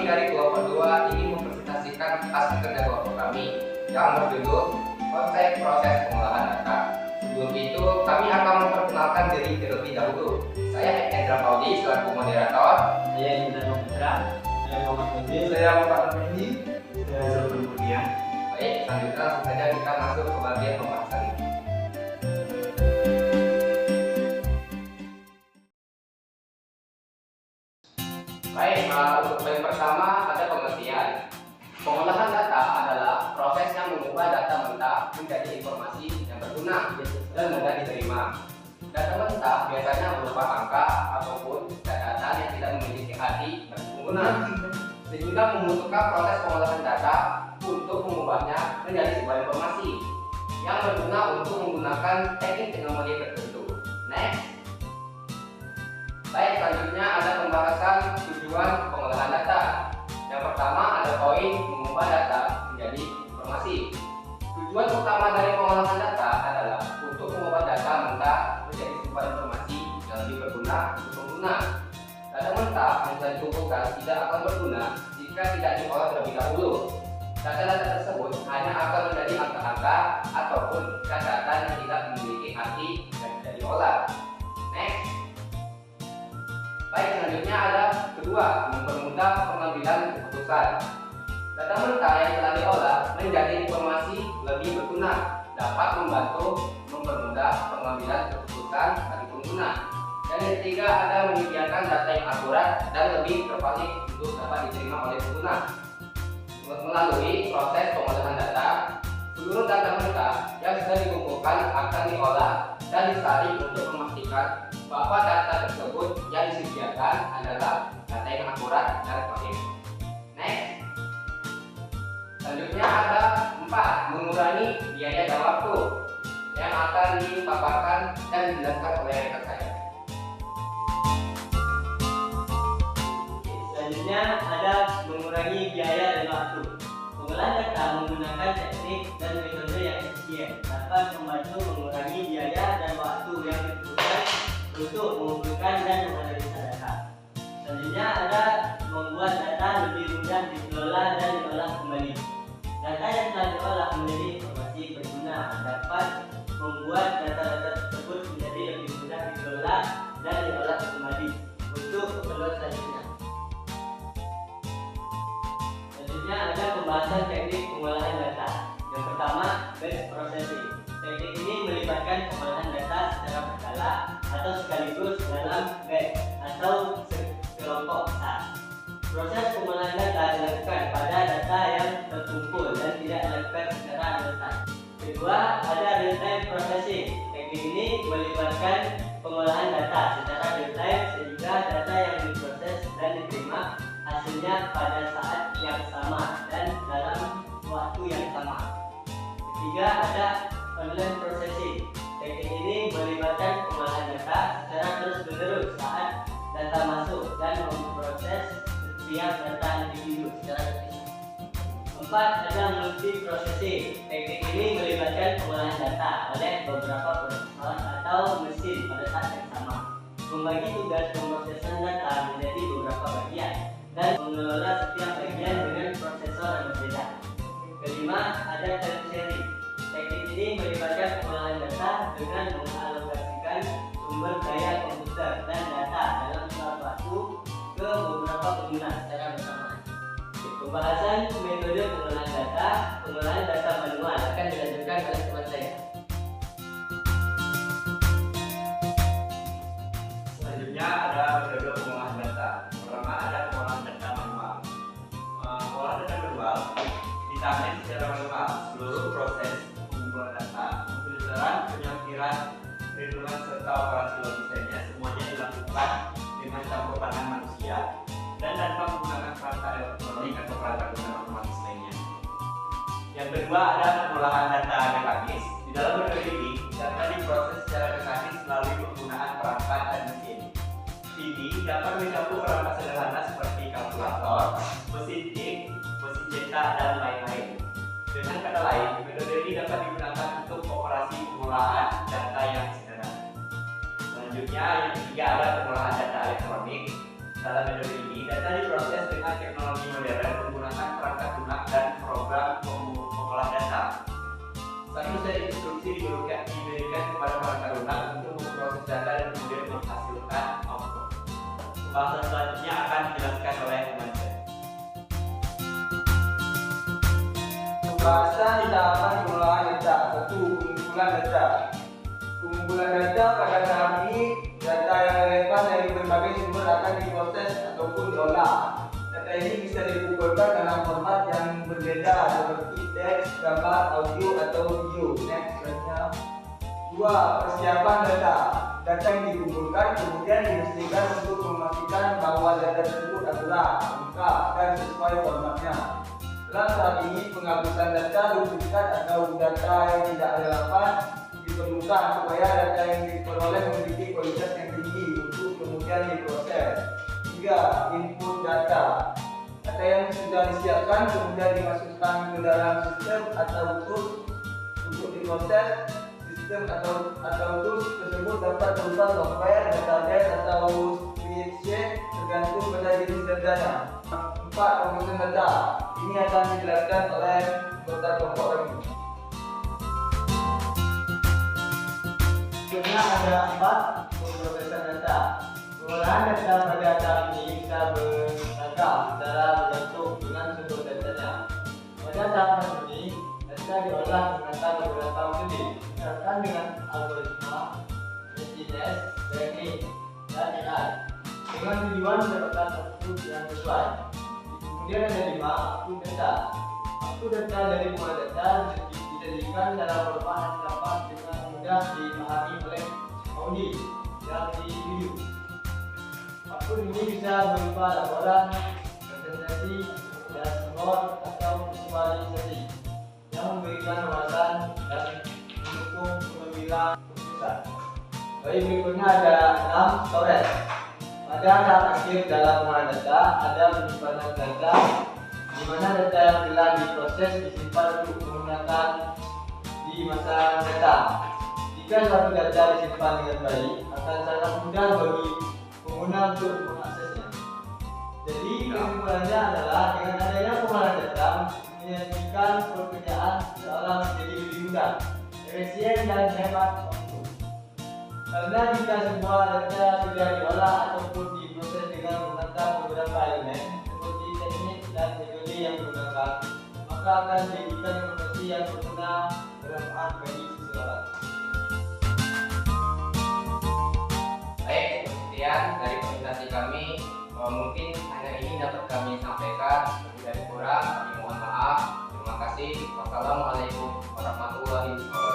Kami dari kelompok 2 ingin mempresentasikan hasil kerja kelompok kami yang berjudul konsep proses pengolahan data. Sebelum itu, kami akan memperkenalkan diri terlebih dahulu. Saya Hendra Pauli selaku moderator. Saya Indra Putra. Saya Muhammad Fadil. Saya Muhammad Fadil. Saya Zulfan Kurnia. Baik, selanjutnya langsung saja kita masuk ke bagian pembahasan. Baik, untuk poin pertama ada pengertian. Pengolahan data adalah proses yang mengubah data mentah menjadi informasi yang berguna dan mudah diterima. Data mentah biasanya berupa angka ataupun data yang tidak memiliki arti bagi pengguna, sehingga membutuhkan proses pengolahan data untuk mengubahnya menjadi sebuah informasi yang berguna untuk menggunakan teknik teknologi tertentu. Next. Baik, selanjutnya ada pembahasan tujuan pengolahan data. Yang pertama ada poin mengubah data menjadi informasi. Tujuan utama dari pengolahan data adalah untuk mengubah data mentah menjadi sebuah informasi yang lebih berguna untuk pengguna. Data mentah yang telah dikumpulkan tidak akan berguna jika tidak diolah terlebih dahulu. Data-data tersebut hanya akan menjadi angka-angka ataupun data yang tidak memiliki arti dan tidak diolah. Next. Baik, selanjutnya ada kedua, mempermudah pengambilan keputusan. Data mentah yang telah diolah menjadi informasi lebih berguna, dapat membantu mempermudah pengambilan keputusan bagi pengguna. Dan yang ketiga ada menyediakan data yang akurat dan lebih tervalid untuk dapat diterima oleh pengguna. Melalui proses pengolahan data, seluruh data mentah yang sudah dikumpulkan akan diolah dan disaring untuk memastikan bahwa data tersebut yang disediakan adalah data yang akurat dan valid. Next. Selanjutnya ada 4, mengurangi biaya dan waktu yang akan dipaparkan dan dijelaskan oleh rekan saya. Selanjutnya ada mengurangi biaya dan waktu. Pengolahan data menggunakan teknik dan metode yang efisien dapat membantu mengurangi biaya dan waktu yang dibutuhkan untuk mengumpulkan dan menganalisa data. Selanjutnya ada membuat data lebih mudah dikelola dan diolah kembali. Data yang telah diolah menjadi informasi berguna dapat membuat data-data tersebut menjadi lebih mudah dikelola dan diolah kembali untuk keperluan selanjutnya. Selanjutnya ada pembahasan teknik pengolahan data. Yang pertama, batch processing. Teknik ini melibatkan pengolahan data secara berkala atau sekaligus dalam batch atau sekelompok besar. Proses pengolahan data dilakukan pada data yang terkumpul dan tidak dilakukan secara real-time. Kedua, ada real-time processing. Teknik ini melibatkan pengolahan data secara real-time sehingga data yang diproses dan diterima hasilnya pada saat yang sama dan dalam waktu yang sama. Ketiga, ada online processing. Teknik ini melibatkan pengolahan data secara terus-menerus saat data masuk dan memproses setiap data individu secara terpisah. 4, ada multi-processing. Teknik ini melibatkan pengolahan data oleh beberapa prosesor atau mesin pada saat yang sama, membagi tugas pemrosesan data menjadi beberapa bagian dan mengelola setiap bagian dengan prosesor yang berbeda. Kelima, ada time sharing. Teknik ini melibatkan pengolahan data dengan mengalokasikan sumber daya komputer dan data dalam suatu waktu ke beberapa pengguna secara bersamaan. Pembahasan metode pengolahan data manual akan dilanjutkan oleh teman saya. Selanjutnya ada metode pengolahan data. Pertama ada pengolahan data manual. Pengolahan data manual ditangani secara manual seluruh proses pengumpulan data, pemfilteran, penyampiran, perhitungan serta operasi logisnya semuanya dilakukan dengan campur tangan manusia dan tanpa menggunakan perangkat elektronik atau perangkat lunak otomatis lainnya. Yang kedua ada pengolahan data mekanis. Di dalam metode ini data diproses secara mekanis melalui penggunaan perangkat dan mesin. Ini dapat mencakup perangkat sederhana seperti kalkulator, mesin ink, mesin cetak, dan lain-lain. Dengan kata lain, metode ini dapat digunakan untuk operasi pengolahan data yang sederhana. Selanjutnya, yang ketiga ada pengolahan data elektronik. Dalam metode ini, data diproses dengan teknologi Pembahasan di tahapan pengolahan data. 1. Pengumpulan data. Pengumpulan data pada tahap ini, data yang relevan dari berbagai sumber akan diproses ataupun diolah. Data ini bisa dikumpulkan dalam format yang berbeda seperti teks, gambar, audio, atau video. Next, slide-nya. 2. Persiapan data. Data yang dikumpulkan kemudian dibersihkan untuk memastikan bahwa data tersebut akurat, lengkap, dan sesuai formatnya. Dalam tahap ini, penghapusan data, duplikat, atau data yang tidak relevan diperlukan supaya data yang diperoleh memiliki kualitas yang tinggi untuk kemudian diproses. 3. Input data. Data yang sudah disiapkan kemudian dimasukkan ke dalam sistem atau tools untuk diproses. Sistem atau tools tersebut dapat berupa software, database, atau spreadsheet tergantung pada jenis datanya. 4. Pemrosesan data. Ini akan dijelaskan oleh anggota kelompok kami. Sebenarnya ada 4 pemrosesan data. Pengolahan data pada tahap ini bisa beragam secara berbentuk dengan sumber datanya. Pada tahap ini, data diolah menggunakan beberapa metode, misalkan dengan algoritma, machine learning, dan AI, dengan tujuan mendapatkan output yang sesuai. Kemudian ada 5 output data. Output data dari pengolahan data dijadikan dalam format yang dapat dengan mudah dipahami oleh audit yang individu. Output ini bisa berupa laporan, presentasi, dashboard, atau visualisasi yang memberikan wawasan dan mendukung pengambilan keputusan. Baik, berikutnya ada 6 storage. Pada tahap akhir dalam pengolahan data ada penyimpanan data, di mana data yang telah diproses disimpan untuk menggunakan di masa mendatang. Jika suatu data disimpan dengan baik, akan sangat mudah bagi pengguna untuk mengaksesnya. Jadi kesimpulannya adalah dengan adanya pengolahan data menjadikan pekerjaan seseorang menjadi lebih mudah, efisien, dan hemat waktu. Karena jika semua data sudah diolah ataupun diproses dengan menggunakan beberapa elemen seperti teknik dan metode yang digunakan, maka akan dijadikan informasi yang berguna bermanfaat bagi seseorang. Baik, sekian dari presentasi kami. Mungkin hanya ini dapat kami sampaikan. Lebih dari kurang, kami mohon maaf. Terima kasih. Wassalamualaikum warahmatullahi wabarakatuh.